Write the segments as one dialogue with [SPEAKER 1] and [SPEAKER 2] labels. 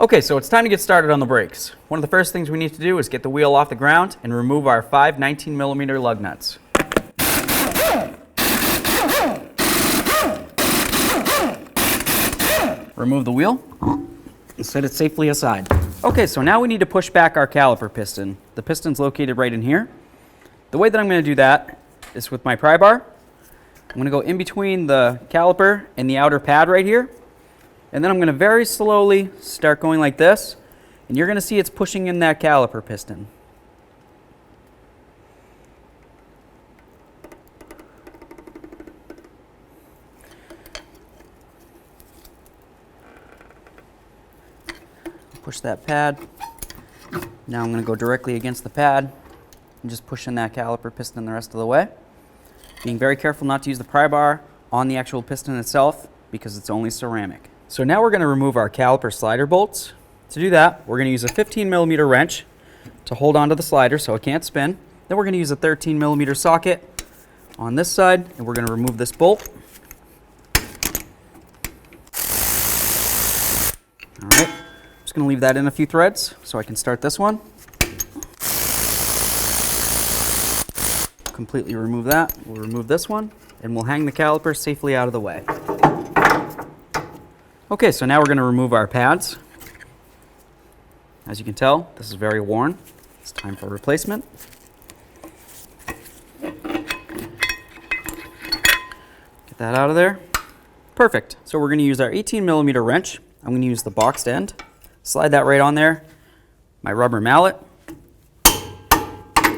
[SPEAKER 1] Okay, so it's time to get started on the brakes. One of the first things we need to do is get the wheel off the ground and remove our 5 19mm lug nuts. Remove the wheel and set it safely aside. Okay, so now we need to push back our caliper piston. The piston's located right in here. The way that I'm going to do that is with my pry bar. I'm going to go in between the caliper and the outer pad right here. And then I'm going to very slowly start going like this. And you're going to see it's pushing in that caliper piston. Push that pad. Now I'm going to go directly against the pad and just push in that caliper piston the rest of the way. Being very careful not to use the pry bar on the actual piston itself because it's only ceramic. So now we're going to remove our caliper slider bolts. To do that, we're going to use a 15mm wrench to hold onto the slider so it can't spin. Then we're going to use a 13mm socket on this side, and we're going to remove this bolt. All right, I'm just going to leave that in a few threads so I can start this one. Completely remove that. We'll remove this one, and we'll hang the caliper safely out of the way. Okay, so now we're going to remove our pads. As you can tell, this is very worn. It's time for replacement. Get that out of there. Perfect. So we're going to use our 18mm wrench. I'm going to use the boxed end. Slide that right on there. My rubber mallet.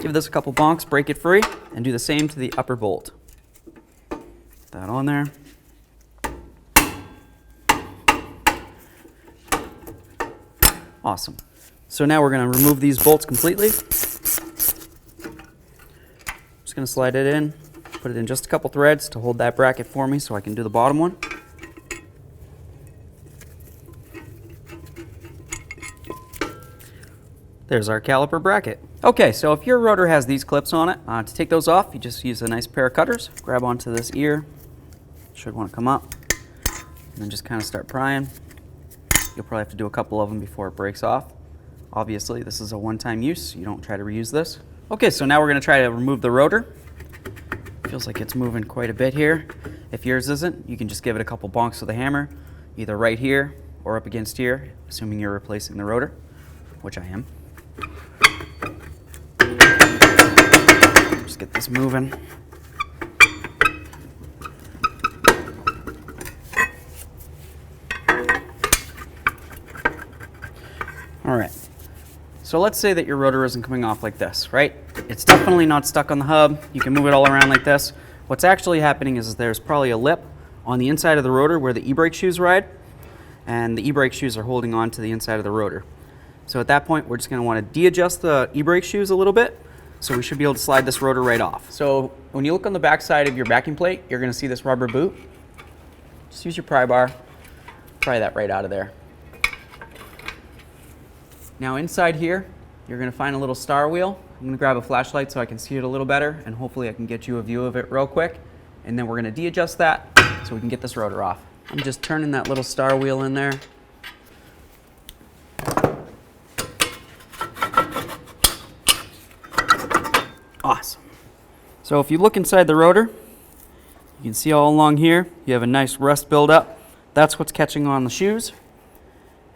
[SPEAKER 1] Give this a couple bonks, break it free, and do the same to the upper bolt. Put that on there. Awesome. So now we're going to remove these bolts completely. Just going to slide it in, put it in just a couple threads to hold that bracket for me so I can do the bottom one. There's our caliper bracket. Okay, so if your rotor has these clips on it, to take those off, you just use a nice pair of cutters. Grab onto this ear. Should want to come up. And then just kind of start prying. You'll probably have to do a couple of them before it breaks off. Obviously, this is a one-time use. You don't try to reuse this. Okay, so now we're going to try to remove the rotor. Feels like it's moving quite a bit here. If yours isn't, you can just give it a couple bonks with a hammer, either right here or up against here, assuming you're replacing the rotor, which I am. Just get this moving. All right, so let's say that your rotor isn't coming off like this, right? It's definitely not stuck on the hub. You can move it all around like this. What's actually happening is there's probably a lip on the inside of the rotor where the e-brake shoes ride, and the e-brake shoes are holding on to the inside of the rotor. So at that point, we're just going to want to de-adjust the e-brake shoes a little bit, so we should be able to slide this rotor right off. So when you look on the back side of your backing plate, you're going to see this rubber boot. Just use your pry bar, pry that right out of there. Now inside here, you're going to find a little star wheel. I'm going to grab a flashlight so I can see it a little better, and hopefully I can get you a view of it real quick. And then we're going to de-adjust that so we can get this rotor off. I'm just turning that little star wheel in there. Awesome. So if you look inside the rotor, you can see all along here, you have a nice rust buildup. That's what's catching on the shoes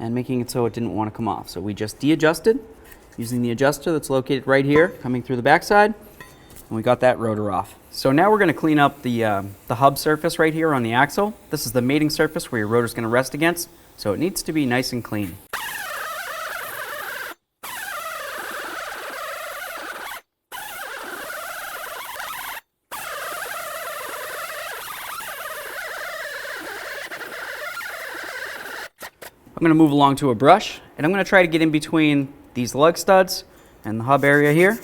[SPEAKER 1] and making it so it didn't want to come off. So we just de-adjusted using the adjuster that's located right here, coming through the backside, and we got that rotor off. So now we're going to clean up the hub surface right here on the axle. This is the mating surface where your rotor is going to rest against, so it needs to be nice and clean. I'm going to move along to a brush, and I'm going to try to get in between these lug studs and the hub area here.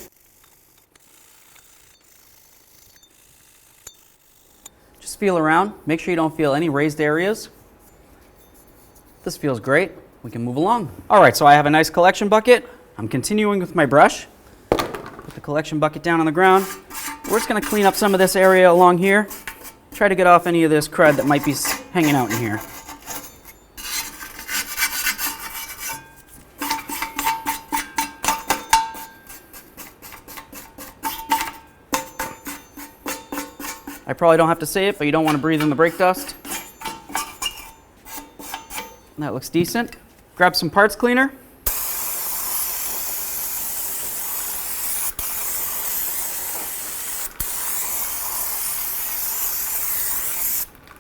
[SPEAKER 1] Just feel around. Make sure you don't feel any raised areas. This feels great. We can move along. All right, so I have a nice collection bucket. I'm continuing with my brush. Put the collection bucket down on the ground. We're just going to clean up some of this area along here. Try to get off any of this crud that might be hanging out in here. I probably don't have to say it, but you don't want to breathe in the brake dust. That looks decent. Grab some parts cleaner.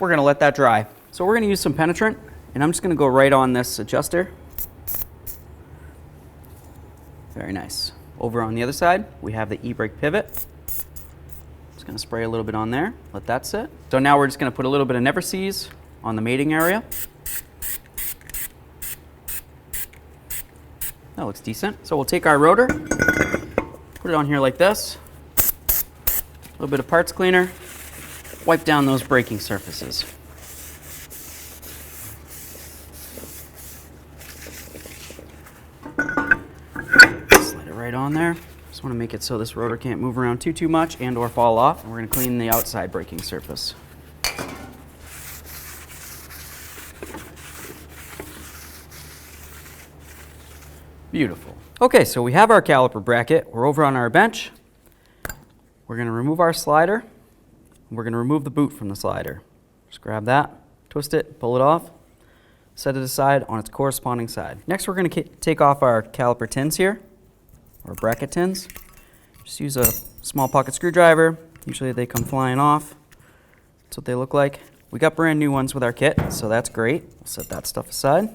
[SPEAKER 1] We're going to let that dry. So we're going to use some penetrant, and I'm just going to go right on this adjuster. Very nice. Over on the other side, we have the e-brake pivot. Just going to spray a little bit on there, let that sit. So now we're just going to put a little bit of Never Sees on the mating area. That looks decent. So we'll take our rotor, put it on here like this. A little bit of parts cleaner. Wipe down those braking surfaces. Slide it right on there. Just want to make it so this rotor can't move around too much and or fall off. And we're going to clean the outside braking surface. Beautiful. Okay, so we have our caliper bracket. We're over on our bench. We're going to remove our slider. We're going to remove the boot from the slider. Just grab that, twist it, pull it off, set it aside on its corresponding side. Next, we're going to take off our caliper tins here, or bracket tins. Just use a small pocket screwdriver. Usually they come flying off. That's what they look like. We got brand new ones with our kit, so that's great. We'll set that stuff aside.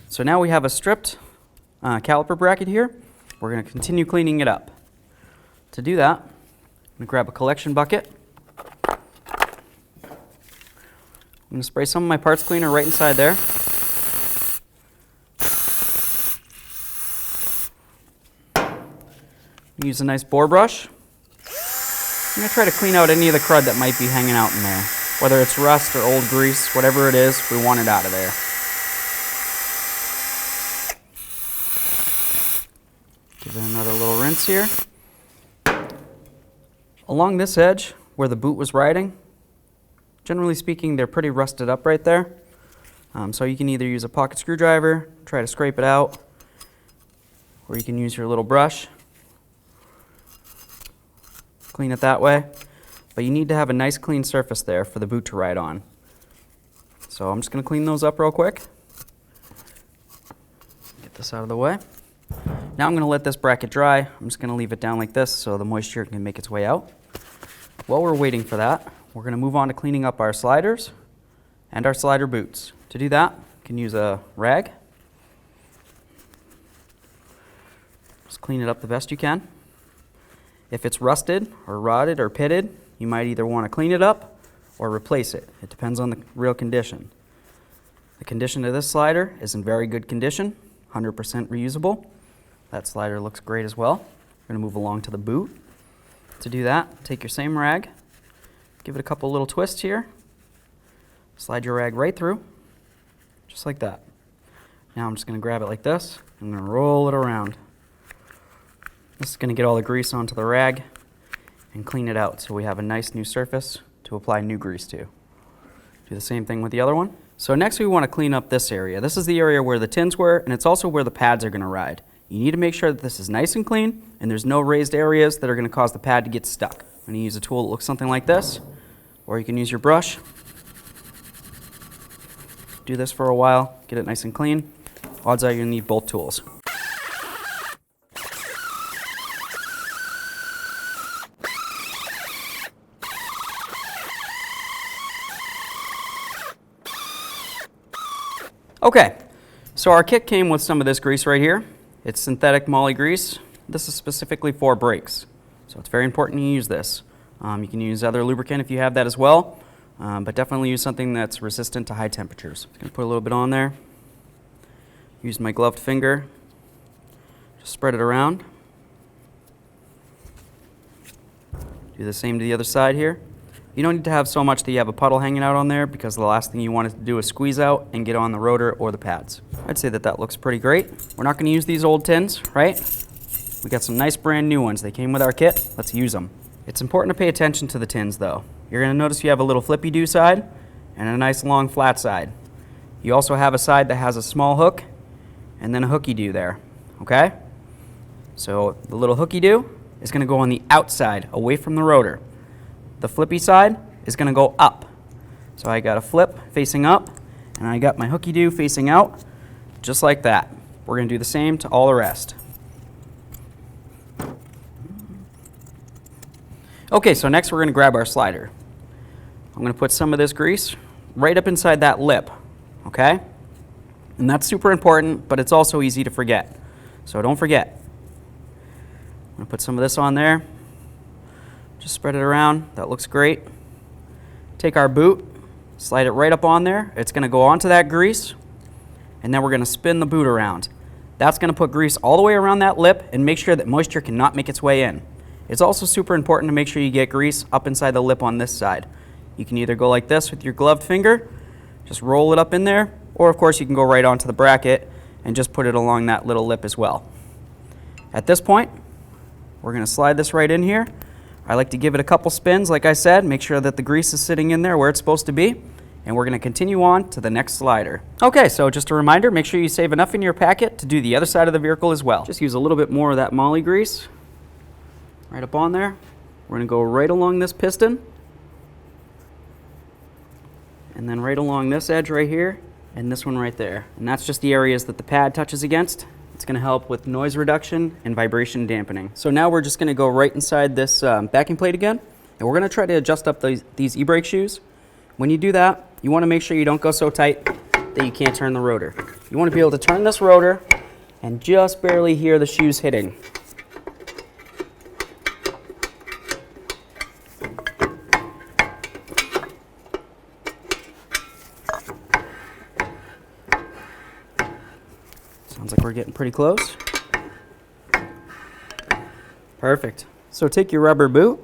[SPEAKER 1] So now we have a stripped caliper bracket here. We're going to continue cleaning it up. To do that, I'm going to grab a collection bucket. I'm going to spray some of my parts cleaner right inside there. Use a nice bore brush. I'm going to try to clean out any of the crud that might be hanging out in there. Whether it's rust or old grease, whatever it is, we want it out of there. Give it another little rinse here. Along this edge, where the boot was riding, generally speaking, they're pretty rusted up right there. So you can either use a pocket screwdriver, try to scrape it out, or you can use your little brush. Clean it that way. But you need to have a nice clean surface there for the boot to ride on. So I'm just going to clean those up real quick. Get this out of the way. Now I'm going to let this bracket dry. I'm just going to leave it down like this so the moisture can make its way out. While we're waiting for that, we're going to move on to cleaning up our sliders and our slider boots. To do that, you can use a rag. Just clean it up the best you can. If it's rusted or rotted or pitted, you might either want to clean it up or replace it. It depends on the real condition. The condition of this slider is in very good condition, 100% reusable. That slider looks great as well. We're going to move along to the boot. To do that, take your same rag, give it a couple little twists here, slide your rag right through, just like that. Now I'm just going to grab it like this, I'm going to roll it around. This is going to get all the grease onto the rag and clean it out so we have a nice new surface to apply new grease to. Do the same thing with the other one. So next we want to clean up this area. This is the area where the tins were, and it's also where the pads are going to ride. You need to make sure that this is nice and clean and there's no raised areas that are going to cause the pad to get stuck. I'm going to use a tool that looks something like this, or you can use your brush. Do this for a while, get it nice and clean. Odds are you'll need both tools. Okay, so our kit came with some of this grease right here. It's synthetic moly grease. This is specifically for brakes, so it's very important you use this. You can use other lubricant if you have that as well, but definitely use something that's resistant to high temperatures. I'm going to put a little bit on there. Use my gloved finger. Just spread it around. Do the same to the other side here. You don't need to have so much that you have a puddle hanging out on there, because the last thing you want it to do is squeeze out and get on the rotor or the pads. I'd say that that looks pretty great. We're not going to use these old tins, right? We got some nice brand new ones. They came with our kit. Let's use them. It's important to pay attention to the tins though. You're going to notice you have a little flippy-do side and a nice long flat side. You also have a side that has a small hook and then a hooky-do there, okay? So the little hooky-do is going to go on the outside, away from the rotor. the flippy side is going to go up. So I got a flip facing up, and I got my hooky-doo facing out, just like that. We're going to do the same to all the rest. Okay, so next we're going to grab our slider. I'm going to put some of this grease right up inside that lip, okay? And that's super important, but it's also easy to forget. So don't forget. I'm going to put some of this on there. Just spread it around. That looks great. Take our boot, slide it right up on there. It's going to go onto that grease, and then we're going to spin the boot around. That's going to put grease all the way around that lip and make sure that moisture cannot make its way in. It's also super important to make sure you get grease up inside the lip on this side. You can either go like this with your gloved finger, just roll it up in there, or of course you can go right onto the bracket and just put it along that little lip as well. At this point, we're going to slide this right in here. I like to give it a couple spins, like I said, make sure that the grease is sitting in there where it's supposed to be, and we're going to continue on to the next slider. Okay, so just a reminder, make sure you save enough in your packet to do the other side of the vehicle as well. Just use a little bit more of that moly grease right up on there. We're going to go right along this piston, and then right along this edge right here, and this one right there. And that's just the areas that the pad touches against. It's going to help with noise reduction and vibration dampening. So now we're just going to go right inside this backing plate again, and we're going to try to adjust up these e-brake shoes. When you do that, you want to make sure you don't go so tight that you can't turn the rotor. You want to be able to turn this rotor and just barely hear the shoes hitting. Sounds like we're getting pretty close. Perfect. So take your rubber boot,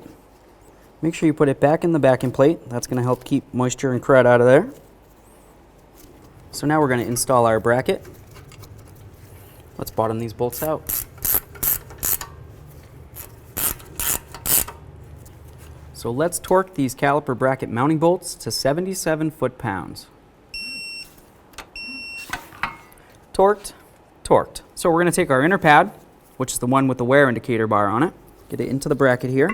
[SPEAKER 1] make sure you put it back in the backing plate. That's going to help keep moisture and crud out of there. So now we're going to install our bracket. Let's bottom these bolts out. So let's torque these caliper bracket mounting bolts to 77 foot-pounds. Torqued. Torqued. So we're going to take our inner pad, which is the one with the wear indicator bar on it, get it into the bracket here.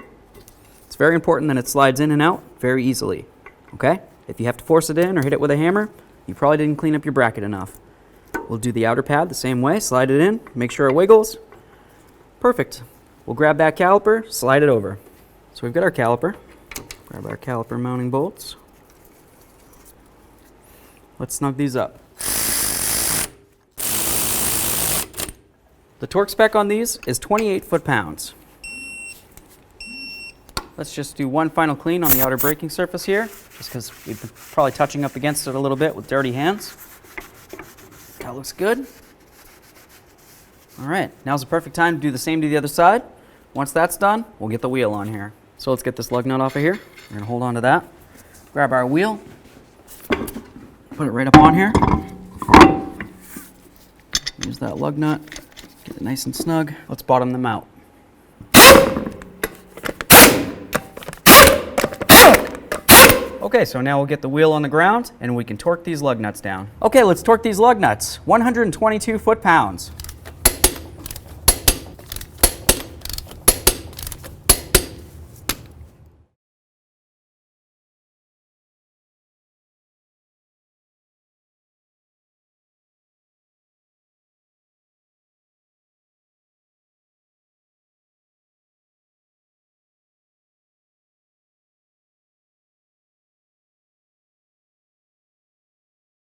[SPEAKER 1] It's very important that it slides in and out very easily, okay? If you have to force it in or hit it with a hammer, you probably didn't clean up your bracket enough. We'll do the outer pad the same way, slide it in, make sure it wiggles. Perfect. We'll grab that caliper, slide it over. So we've got our caliper. Grab our caliper mounting bolts. Let's snug these up. The torque spec on these is 28 foot-pounds. Let's just do one final clean on the outer braking surface here, just because we've been probably touching up against it a little bit with dirty hands. That looks good. All right, now's the perfect time to do the same to the other side. Once that's done, we'll get the wheel on here. So let's get this lug nut off of here. We're gonna hold on to that. Grab our wheel, put it right up on here. Use that lug nut. Get it nice and snug. Let's bottom them out. Okay, so now we'll get the wheel on the ground and we can torque these lug nuts down. Okay, let's torque these lug nuts. 122 foot-pounds.